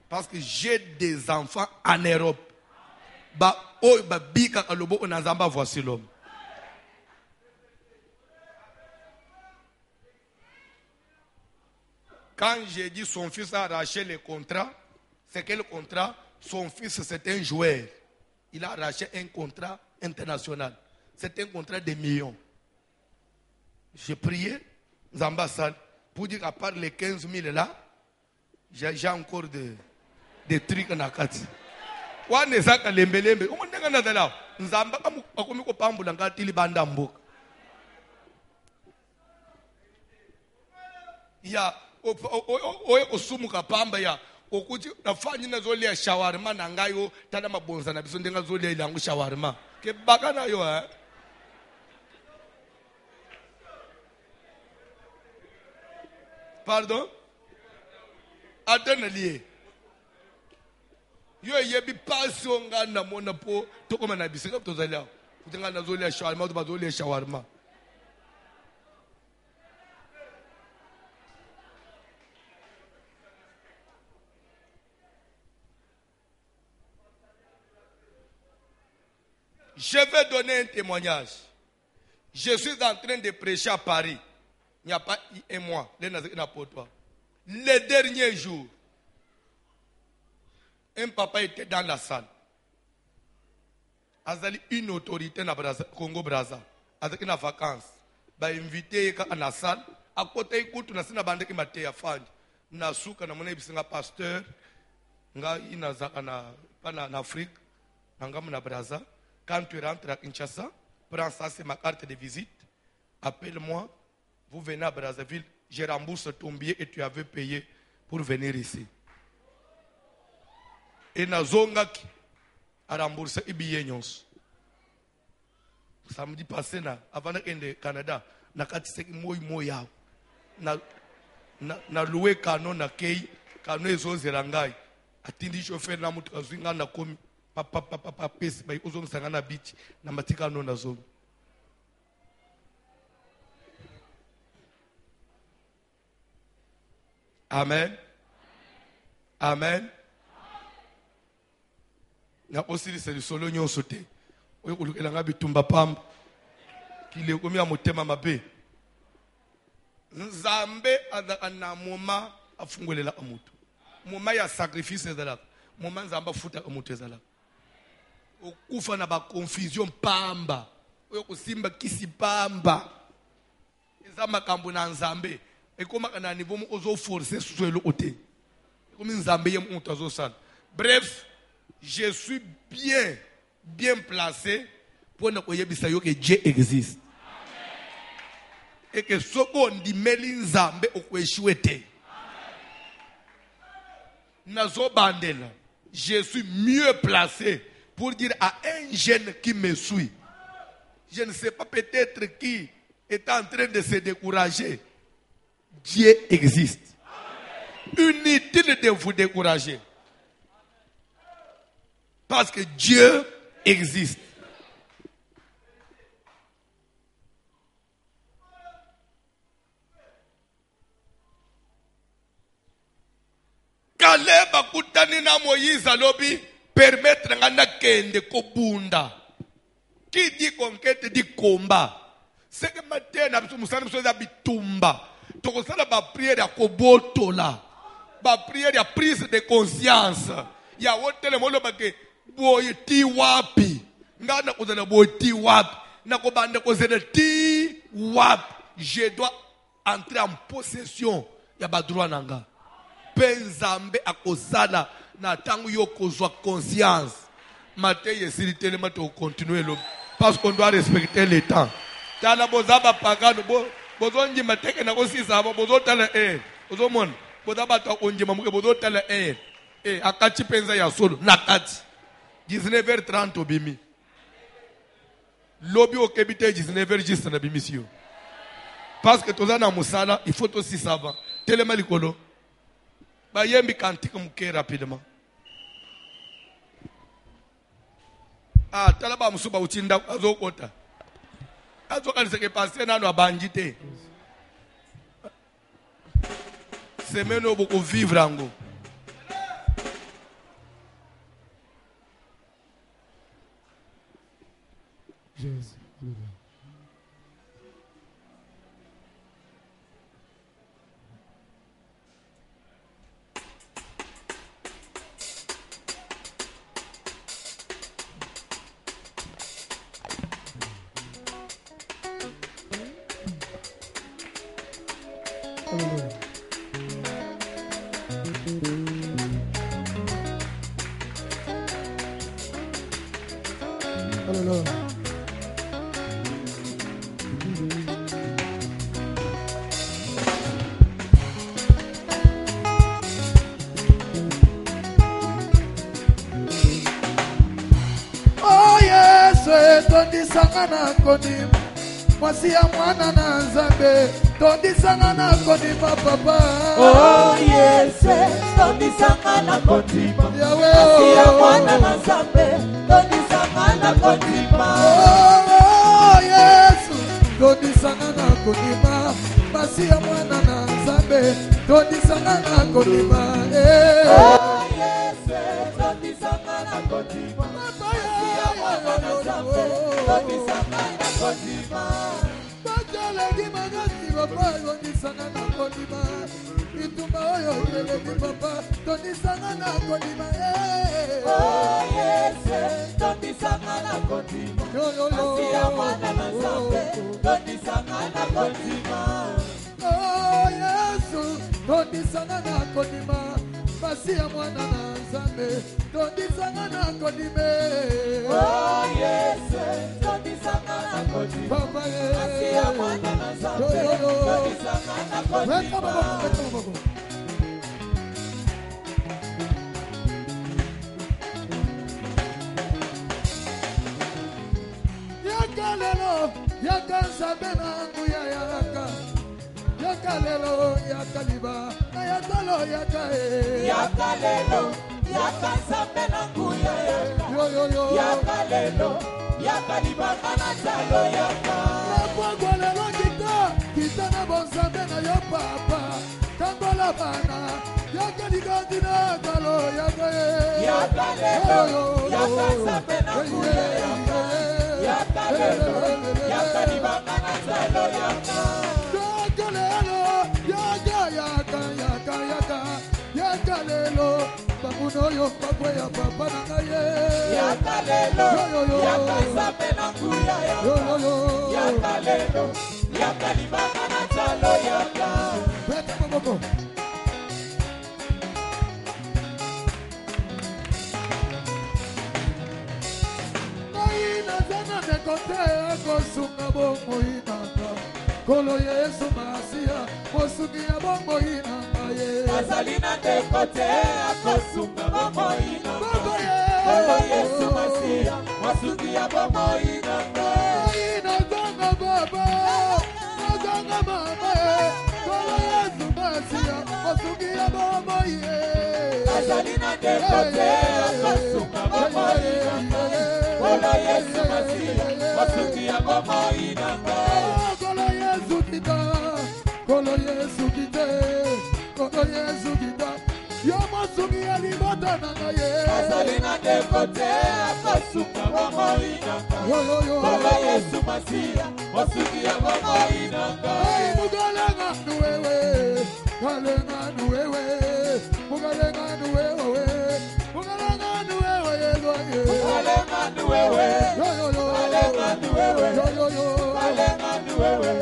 Parce que j'ai des enfants en Europe. Bah, oh, bah, bika kalobo onazamba voici l'homme. Quand j'ai dit son fils a arraché le contrat, c'est quel contrat? Son fils, c'est un joueur. Il a arraché un contrat international. C'est un contrat de millions. J'ai prié, Zambasal, pour dire qu'à part les 15 000 là, j'ai encore des trucs dans la carte. Wane zaka lembelembe umuntu ngana nzamba akomi ko pambula ngati libanda mboka ya oye kusumuka pamba ya ukuthi nafanya nazolia shawarma nangayo tana mabonza na biso ndenga zolia ilangu shawarma ke bakana yo ha pardon atenalié yo yebi passion nga na mona po to koma na bisika to zalia kutenga na zolia shawarma to bazolia shawarma je vais donner un témoignage. Je suis en train de prêcher à Paris. Il n'y a pas un mois. Les derniers jours, un papa était dans la salle. Azali une autorité na Congo Brazza. Azali na vacances. Ba invité à la salle. À côté écoute na sina bande ki mateya fandi. Na suka na mona bisinga pasteur. Nga ina zaka na Afrique. Nga na Brazza. Quand tu rentres à Kinshasa, prends ça, c'est ma carte de visite. Appelle-moi. Vous venez à Brazzaville. Je rembourse ton billet et tu avais payé pour venir ici. Et Nazongaki a remboursé le billet. Samedi passé, avant de Canada, na katiseki moya. Na loué canon na kei, canon ezo zerangai. Atindi chauffeur na mutu kazuinga na komi. Papa pesi bai ozong sangana beach na matika no na zone. Amen. Amen. Na osili c'est le solo nyon sauté. Oyo kulukela nga bitumba pamba. Kile komi ya motema mabe. Nzambe azaka na moma afungolela amutu. Moma ya sacrifice ezalaka. Moma nzamba futa amutu ezalaka. Okufa na ba confusion pamba oyo kusimba kisi pamba eza makambo na nzambe ekoma kana niveau mo ozo forcer suelo ote ekomi nzambe ye mutu azosala. Bref, je suis bien placé pour ne koyebisa yo que Dieu existe et que soko ndimeli nzambe okweshiwe te nazo bandela. Je suis mieux placé pour dire à un jeune qui me suit, je ne sais pas peut-être qui est en train de se décourager, Dieu existe. Inutile de vous décourager. Parce que Dieu existe. Caleb akutani na Moïse alobi permettre ngana kende kobunda. Qui dit conquête dit combat. C'est que maintenant na biso musana biso za bitumba. Tokosala ba prière ya kobotola. Ba prière ya prise de conscience. Ya wotele molo bake boy ti wapi. Ngana kozala boy ti wapi. Na kobanda kozela ti wapi. Je dois entrer en possession ya ba droit nanga. Penzambe akosala na tangu yo kozwa conscience. Matin yesili telema to continuer lo parce qu'on doit respecter le temps. Tala bozaba pagano bozonji mateke na kosisa abo bozotala bozomona bozaba to onji mamuke bozotala akati penza ya solo nakati 19h30 obimi lobi okebite 19h juste na bimisio parce que tozana musala il faut aussi savoir telema likolo ba yembi kantika muke rapidement. Talaba musuba utinda azokota azokanisa ke passer nano abanjite semaine obuko vivre ango. Jésus. Oh yes, tondisanga na kondima mwasi ya mwana na nzambe tondisanga na kondima papa. Oh yes, tondisanga na kondima mwasi ya mwana na nzambe tondisanga na kondima. Oh yes, tondisanga na kondima mwasi ya mwana na nzambe tondisanga na kondima. Oh yes, tondisanga na kondima mwasi ya mwana na nzambe tondisanga na kondima. Bajalaki magasi papa tondisanga na kondima itumba oyo eleki papa tondisanga na kondima. Oh yes, tondisanga na kondima mwasi ya mwana na nzambe tondisanga na kondima. Oh Yesu tondisanga na kondima mwasi ya mwana na nzambe tondisanga na kondima. Oh yes, tondisanga na kondima mwasi ya mwana na nzambe tondisanga na kondima. Yakalelo yakansabe na nguya yaka yakalelo yakaliba na yatalo yakae yakalelo yakansabe na nguya yaka yakalelo yakaliba na talo yaka napwagwalelo kita na bonsambe na yo papa tangola bana yakaligandi na talo yakae yakalelo yakansabe na nguya yaka yakalelo yakaliba na talo yaka yakalelo bamuno yo bakwe ya papa na ngaye yakalelo yakasabe na nguya yaka yakalelo yakaliba na talo yaka. Beta maboko kote akosunga bongo inanga kolo Yesu masia mosuki ya bongo inanga ye azalina de kote akosunga bongo inanga kolo Yesu masia mosuki ya bongo inanga inazanga baba nazanga mama kolo Yesu masia mosuki ya bongo ye azalina de kote akosunga bongo inanga kolo Yesu masia mosuki ya bongo inanga kolo Yesu kita kolo Yesu kita kolo Yesu kita yo mosuki ya libota nanga ye azalina de kote akosunga bongo inanga kolo Yesu masia mosuki ya bongo inanga mugalenga nuwewe galenga nuwewe mugalenga nuwewe mugalenga nuwewe yeloye mugalenga nuwewe mugalenga nuwewe mugalenga nuwewe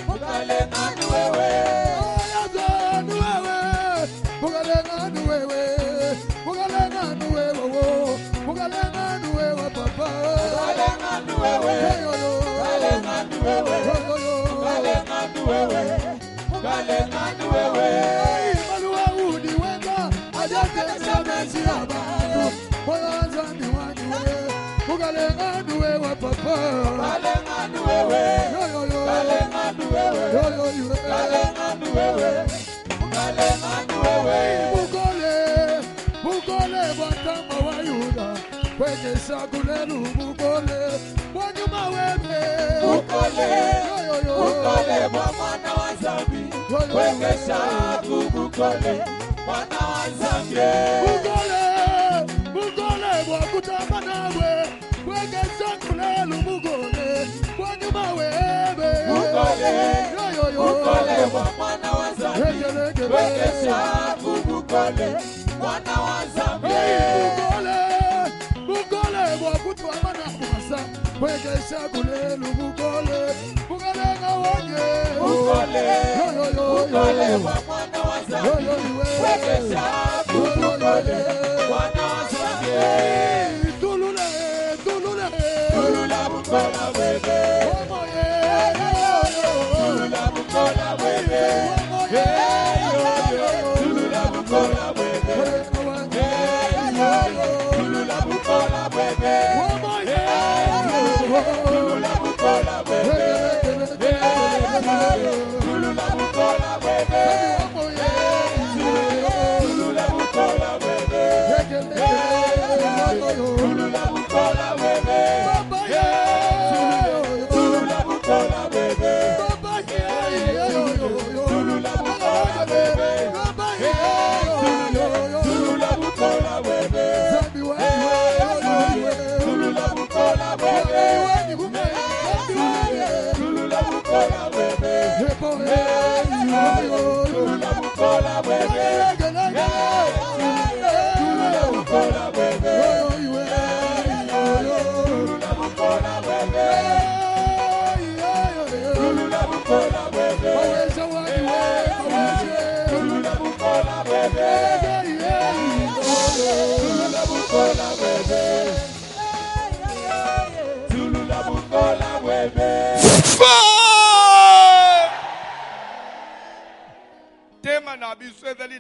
mugalenga nuwewe yaza nuwewe mugalenga nuwewe mugalenga nuwewe mugalenga nuwewe papa mugalenga nuwewe mugalenga nuwewe mugalenga nuwewe mugalenga nuwewe maluwa udi wenga ajatesha mechi abantu mwanza ni wanywe mugalenga nuwewe papa mugalenga nuwewe mugalenga nuwewe mugalenga nuwewe mugalenga nuwewe mugole bwatamba wa Yuda kwekesha kulelu mugole wanyuma webe mugole bwa mwana wa Zambi kwekesha kugukole mwana wa Zambi mugole bwa kutamba nawe kwekesha kulelu mugole wanyuma webe mugole bwa mwana wa Zambi kwekesha kugukole mwana wa Zambi mugole bwa kutamba nawe kwekesha kulelu mugole mugole ngawanye mugole bwa mwana wa Zambi kwekesha kugukole mwana wa Zambi tulule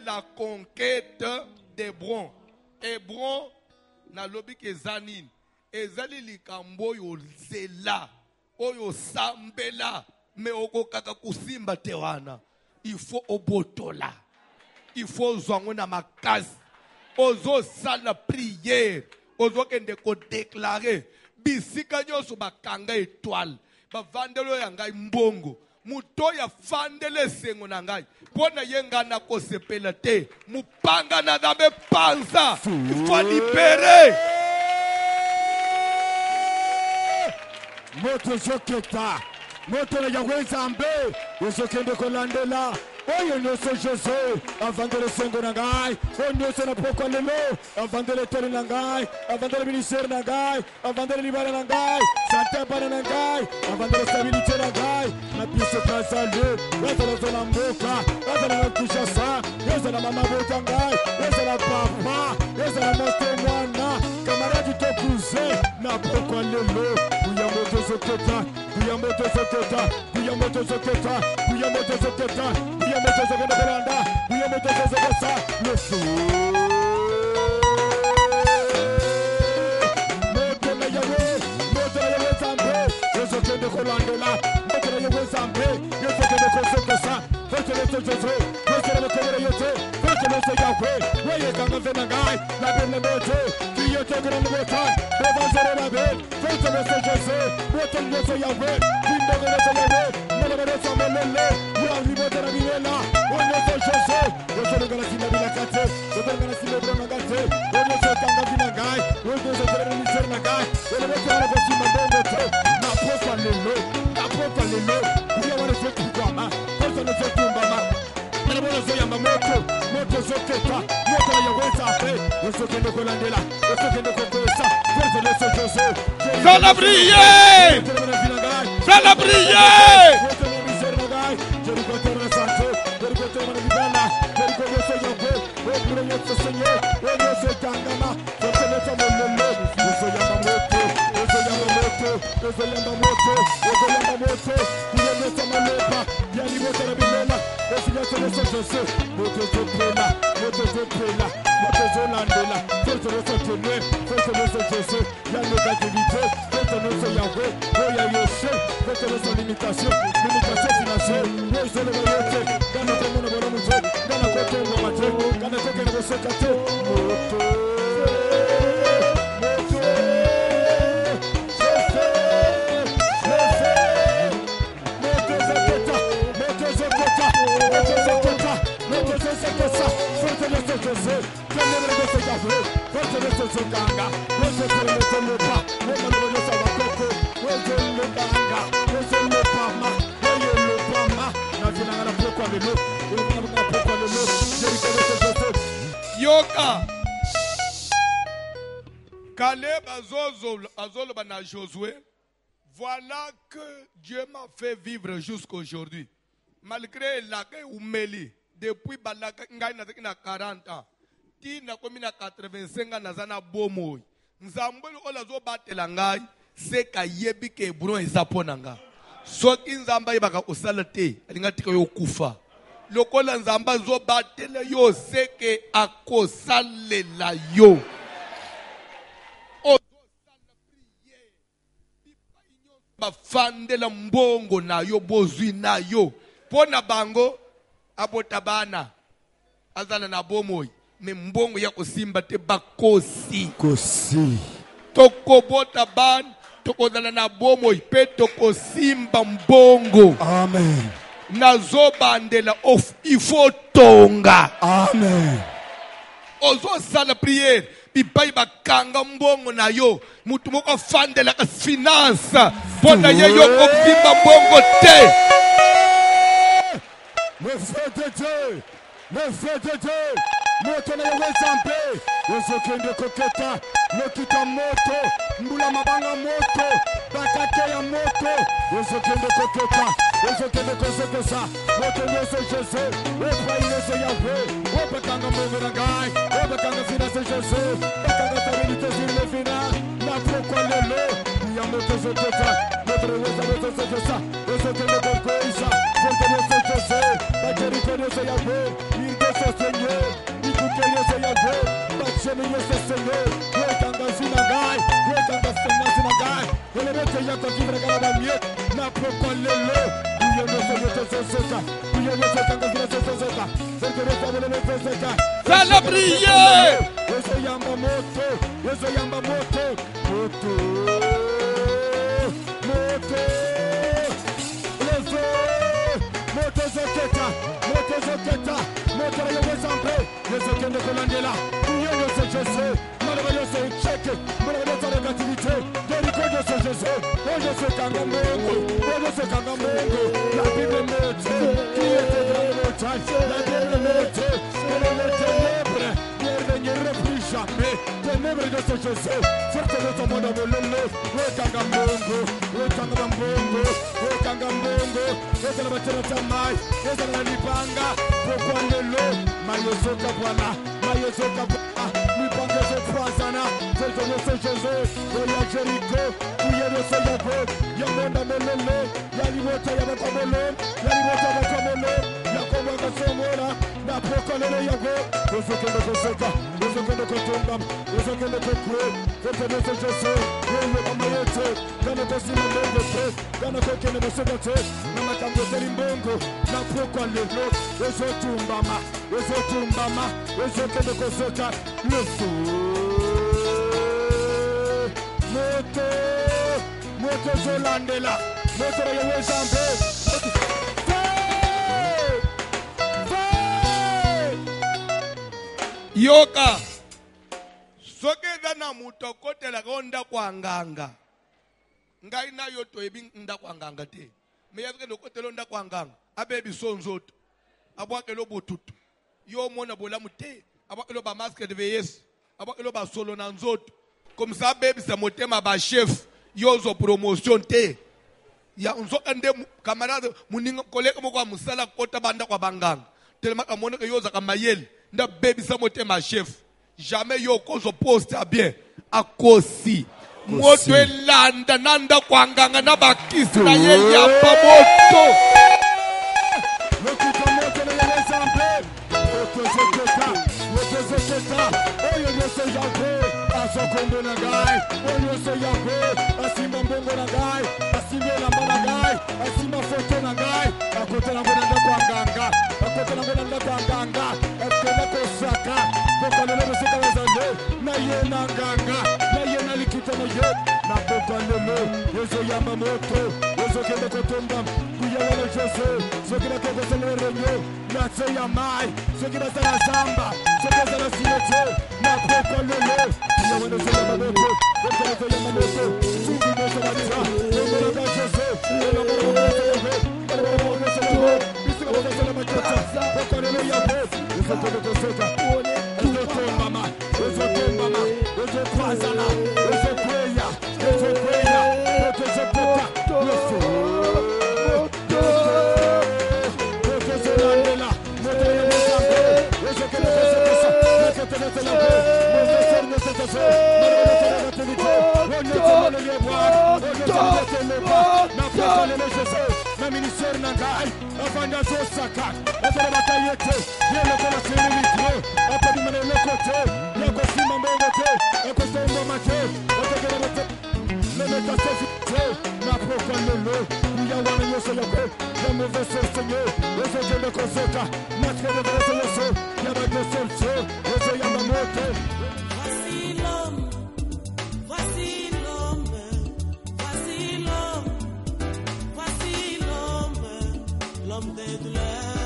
La conquête d'Hébron. Hébron na lobi ke zanin. Ezali likambo yo zela. Oyo sambela. Me oko kaka kusimba tewana. Il faut obotola. Il faut zwango na makasi. Ozo sala prière. Ozo kende ko déclarer. Bisika nyoso bakanga étoile. Ba vandelo yanga mbongo. Mutoya fandele sengo na ngai. Pona yenga na kosepela te. Mupanga na dabe panza. Il faut libérer. Moto zoketa. Moto na Yahweh Zambe. Uzokende kolandela. Oyo nyoso Jésus. Avandele sengo na ngai. Oyo nyoso na poko lelo. Avandele tele na ngai. Avandele ministère na ngai. Avandele libala na ngai. Sante bana na ngai. Avandele stabilité na ngai. Na biso kazale. Wazala zona mboka. Wazala na kushasa. Wazala mama bota ngai. Wazala papa. Wazala moste mwana. Kamaradi tokuze. Na poko lelo. Kuyamoto zoketa. Kuyamoto zoketa. Kuyamoto zoketa. Kuyamoto zoketa. Kuyamoto zoketa kolanda. Kuyamoto zoketa. Le feu. Moto na Yahweh. Moto na Yahweh Zambe. Yezokende kolandela. Moto na Yahweh Zambe. Yezokende kosokesa. Fote leto Jesu. Fote leto kobere yote. Fote leto Yahweh. Weye kanga vena ngai. La benne moto. Kiyote kona mbotan. Evanzere la benne. Fote leto Jesu. Fote leto Yahweh. Kindogo leto Yahweh. Mwana leto melele. Yahweh moto na bilela. Leto Jesu. Yote ngana sila bila kate. Yote ngana sila bila ngate. Yote kanga vina ngai. Yote kona minister na ngai. Yote ngana bosi mandongo te. Na popa lelo. Na popa lelo. Kuya wana zote kwama. Kosa no zote mbama. Mwana mwana zoyamba moto. Moto zoketa. Moto na Yahweh Zambe. Yote kende kolandela. Yote kende kokosa. Yote leto Jesu. Fais-la briller! Fais-la briller! Limitation financière, dans notre monde, dans la côté de dans notre Yoka Caleb Azolo Bana Josué, voilà que Dieu m'a fait vivre jusqu'aujourd'hui. Malgré la Oumeli, depuis Balaka na 40 ans, Tina comme na 85 ans na zana bomoy. Nzambolo olazo batela ngai, seka yebi ke brouillon eza ponanga soki nzamba yebaka kosala te alinga tika yo kufa lokola nzamba zobatela yo seke akosalela yo bafandela mbongo na yo bozwi na yo pona bango abotabana azala na bomoi me mbongo ya kosimba te bakosi kosi tokobota bana tokozala na bomoi pe tokosimba mbongo amen nazobandela ifo tonga amen ozosala priere bipai bakanga mbongo na yo mutu moko afandela ka finance mpona ye yo kosimba mbongo te me fete moto na yewe zampe yozokende koketa lokita moto mbula mabanga moto bakate ya moto yozokende koketa yozokende kosekesa moto yeso jese wepa yeso yawe wepakanga mbongo na ngai wepakanga finance jese bakanga stabilite sur le final na pourquoi lelo ya moto zoketa moto yeso jese yozokende kokoisa moto yeso jese bakeriko yeso yawe irgeso Seigneur Yeso Yahwe, Bachene Yeso Seigneur, Wekanga Sinagai, Wekanga Sinagai, Welebete Yako Kivra Galabamiet, na pourquoi lelo, Uyo Yeso Yeso Seka, Uyo Yeso Kanga Yeso Seka, Seke Yeso Yeso Seka, Fais-le briller! Yeso Yamba Moto, Yeso Yamba Moto, Moto, Moto, Lezo, Moto Zoketa, Moto Zoketa, Moto Yewe Zampe, Yeso Kende Kolandela, Uyo Yeso Jese, Malaba Yeso Ucheke, Malaba Yeso Negativite, Deriko Yeso Jese, Oyo Se Kanga Mongo, Oyo Se Kanga Mongo, la Bible Mote, qui était dans le montagne, la Bible Mote, elle est les ténèbres, elle ne reprit jamais, ténèbres de ce Jese, certains de ton monde à Mololo, Wekanga Mongo, Wekanga Mongo, Wekanga Mongo, Wekanga Batera Tamai, Wekanga Libanga, pourquoi lelo, Mayosoka Bwana, Mayosoka Bwana, Libanga Zefrazana, Zezo Jese, Oya Jericho, Uye Yeso Yahwe, Yamonda Mololo, Yaliwota Yabakomolo, Yaliwota Yabakomolo, Yakomwa Kasomora, na pourquoi lelo Yahwe, Yosokende Koseka, Yosokende Kotombam, Yosokende Kokwe, Yosokende Jese, Yoyo Amayete, Gana Kosima Mbongo, Gana Kokene Mosekate, Nama Kamboteri Mbongo, na pourquoi lelo, Yosotumbama, Yosotumbama, Yosokende Koseka, le feu, Moto, Moto Zolandela, Moto Yewe Zambe, yoka soki eza na moto akotelaka o ndako ya nganga ngai na yo toyebi ndako ya nganga te me yazokende okotela o ndako ya nganga abebi so nzoto abwakela botutu yo omona bolamu te abwakela bamaske de veyesu abwakela basolo na nzoto komisa abebisa motema bashefu yo ozwa promotion te ya nzoka nde kamarade moninga koleka moko ya mosala kota bandako ya banganga telemaka monaka yo ozaka mayele nda bebisa motema chef jamais yo kozo poste a bien akosi moto elanda nanda kwanganga na bakisi na ye ya pamoto Lokita moto na Yewe Zambe, Moto Zoketa, Oyo Yeso Yahwe, Azokombe na Gai, Oyo Yeso Yahwe, Asimba Mbongo na Gai, Asimba Lamba na Gai, Asimba Foto na Gai, Akote na Mbona Ndako Anganga, Akote na Mbona Ndako Anganga, Akena Kosaka, Poko Lele Sika Wazale, na Ye na Nganga, na Ye na Likita na Ye, na Poko Lele, Yeso Yamba Moto, Yeso Kende Kotomba, Kuyawana Jose, Sokina Koko Sele Renyo, na Tseya Mai, Sokina Sana Zamba, Sokina Sana Sinete, na Poko Lele, Kuyawana Sele Moto, Kuyawana Sele Moto, Subi Moto Manira, Kuyawana Jose, Kuyawana Sele Kuyawana Sele Kuyawana Sele Makota, Poko Lele Yahwe, Yeso Kende Koseka, Yeso Tombama, Yeso Tombama, Yeso Kwazana, Yeso Kweya, Yeso Kweya, Yeso Kota, Yeso ministère Nangai, Afanda Zosaka, Afanda Yete, Yellow Sérénité, Apadi le côté, Yako Sima Mogote, Yako Sombo Mate, le métacité, Napoka Lolo, Yawana Yosoyoko, le mauvais Seigneur, le Seigneur de Kosoka, Matre de Venezuela, Yabaka Solso, le Yamamoto. Voici l'homme, l'homme des douleurs.